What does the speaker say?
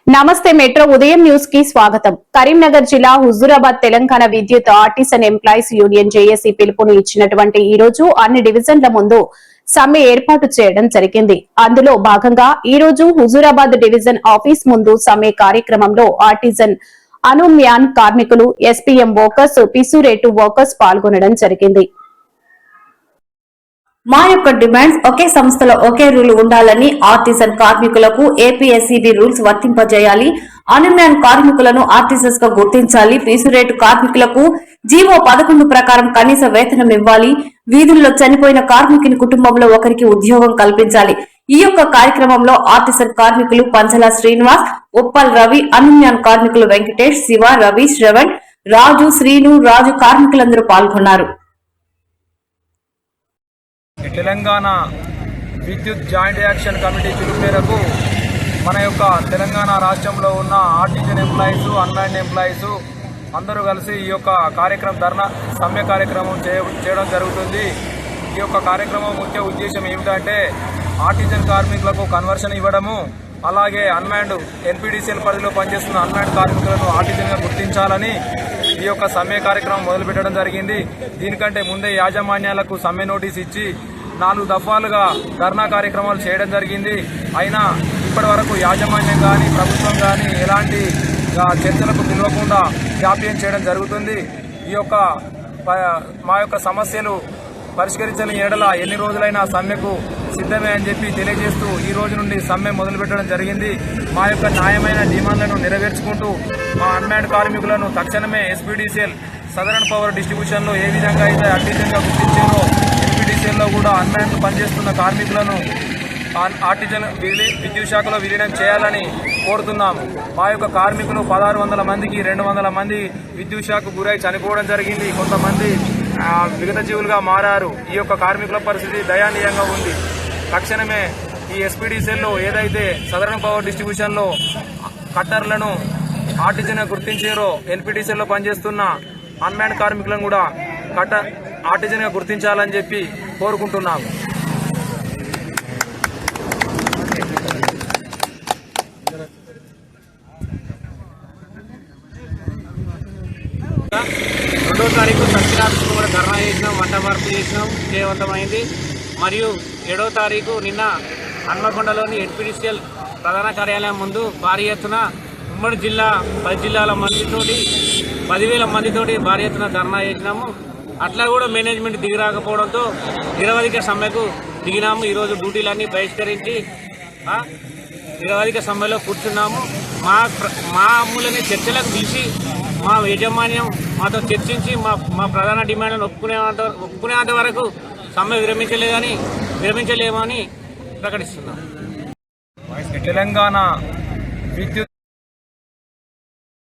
నమస్తే మెట్రో ఉదయం న్యూస్ కి స్వాగతం. కరీంనగర్ జిల్లా హుజూరాబాద్ తెలంగాణ విద్యుత్ ఆర్టిసన్ ఎంప్లాయీస్ యూనియన్ జేఏసీ పిలుపును ఇచ్చినటువంటి ఈ రోజు అన్ని డివిజన్ల ముందు సమ్మె ఏర్పాటు చేయడం జరిగింది. అందులో భాగంగా ఈ రోజు హుజూరాబాద్ డివిజన్ ఆఫీస్ ముందు సమ్మె కార్యక్రమంలో ఆర్టిజన్ అనుమ్యాన్ కార్మికులు, ఎస్పీఎం వర్కర్స్, పిసురేటు వర్కర్స్ పాల్గొనడం జరిగింది. మా యొక్క డిమాండ్స్ ఒకే సంస్థలో ఒకే రూల్ ఉండాలని, ఆర్టిజన్ కార్మికులకు ఏపీఎస్సీబీ రూల్స్ వర్తింపజేయాలి, అనుమ్యాన్ కార్మికులను ఆర్టిజన్స్ గా గుర్తించాలి, పీసురేటు కార్మికులకు జీవో 11 ప్రకారం కనీస వేతనం ఇవ్వాలి, వీధుల్లో చనిపోయిన కార్మికుని కుటుంబంలో ఒకరికి ఉద్యోగం కల్పించాలి. ఈ యొక్క కార్యక్రమంలో ఆర్టిజన్ కార్మికులు పంచల శ్రీనివాస్, ఉప్పల్ రవి, అనుమ్యాన్ కార్మికులు వెంకటేష్, శివ, రవి, శ్రవణ్, రాజు, శ్రీను, రాజు కార్మికులందరూ పాల్గొన్నారు. తెలంగాణ విద్యుత్ జాయింట్ యాక్షన్ కమిటీ పిలుపు మేరకు మన యొక్క తెలంగాణ రాష్ట్రంలో ఉన్న ఆర్టిజన్ ఎంప్లాయీస్, అన్మ్యాన్డ్ ఎంప్లాయీస్ అందరూ కలిసి ఈ యొక్క ధర్నా సమ్మె కార్యక్రమం చేయడం జరుగుతుంది. ఈ యొక్క కార్యక్రమం ముఖ్య ఉద్దేశం ఏమిటంటే ఆర్టిజన్ కార్మికులకు కన్వర్షన్ ఇవ్వడము, అలాగే అన్మ్యాన్డ్ ఎన్పీడీసీఎల్ పరిధిలో పనిచేస్తున్న అన్మ్యాన్డ్ కార్మికులను ఆర్టిజన్గా గుర్తించాలని ఈ యొక్క సమ్మె కార్యక్రమం మొదలుపెట్టడం జరిగింది. దీనికంటే ముందే యాజమాన్యాలకు సమ్మె నోటీస్ ఇచ్చి 4 దఫాలుగా ధర్నా కార్యక్రమాలు చేయడం జరిగింది. అయినా ఇప్పటి వరకు యాజమాన్యం కానీ ప్రభుత్వం కానీ ఎలాంటి చర్చలకు పిలవకుండా జాప్యం చేయడం జరుగుతుంది. ఈ యొక్క మా యొక్క సమస్యలు పరిష్కరించని ఎడల ఎన్ని రోజులైనా సమ్మెకు సిద్ధమే అని చెప్పి తెలియజేస్తూ ఈ రోజు నుండి సమ్మె మొదలుపెట్టడం జరిగింది. మా యొక్క న్యాయమైన డిమాండ్లను నెరవేర్చుకుంటూ మా అన్మ్యాన్డ్ కార్మికులను తక్షణమే ఎస్పీడీసీఎల్ సదరన్ పవర్ డిస్ట్రిబ్యూషన్లో ఏ విధంగా అయితే ఆర్టిజన్గా గుర్తించారో ఎన్పీడీసీఎల్లో కూడా అన్మ్యాన్డ్ పనిచేస్తున్న కార్మికులను ఆర్టిజన్ విద్యుత్ శాఖలో విలీనం చేయాలని కోరుతున్నాము. మా యొక్క కార్మికులు 1600 మందికి 200 మంది విద్యుత్ శాఖకు గురై చనిపోవడం జరిగింది. కొంతమంది విగత జీవులుగా మారారు. ఈ యొక్క కార్మికుల పరిస్థితి దయానీయంగా ఉంది. తక్షణమే ఈ ఎస్పీడీసీఎల్లో ఏదైతే సదరన్ పవర్ డిస్ట్రిబ్యూషన్లో కట్టర్లను ఆర్టిజన్గా గుర్తించారో ఎన్పీడీసీఎల్లో పనిచేస్తున్న అన్మ్యాన్డ్ కార్మికులను కూడా ఆర్టిజన్గా గుర్తించాలని చెప్పి కోరుకుంటున్నాము. రెండో తారీఖు సత్యనారాయణ కూడా ధర్నా చేసినాం, మంట మార్పు చేసినాం, విజయవంతమైంది. మరియు 7వ తారీఖు నిన్న హన్మకొండలోని ఎన్పీడీసీఎల్ ప్రధాన కార్యాలయం ముందు భారీ ఎత్తున ఉమ్మడి జిల్లా 10 జిల్లాల మందితోటి 10,000 మందితోటి భారీ ఎత్తున ధర్నా చేసినాము. అట్లా కూడా మేనేజ్మెంట్ దిగిరాకపోవడంతో నిరవధిక సమ్మెకు దిగినాము. ఈరోజు డ్యూటీలన్నీ బహిష్కరించి నిరవధిక సమ్మెలో కూర్చున్నాము. మా అమ్ములని చర్చలకు పిలిచి మా యాజమాన్యం మాతో చర్చించి మా ప్రధాన డిమాండ్లను ఒప్పుకునేంత వరకు సమ్మె విరమించలేమని ప్రకటిస్తున్నాం. తెలంగాణ విద్యుత్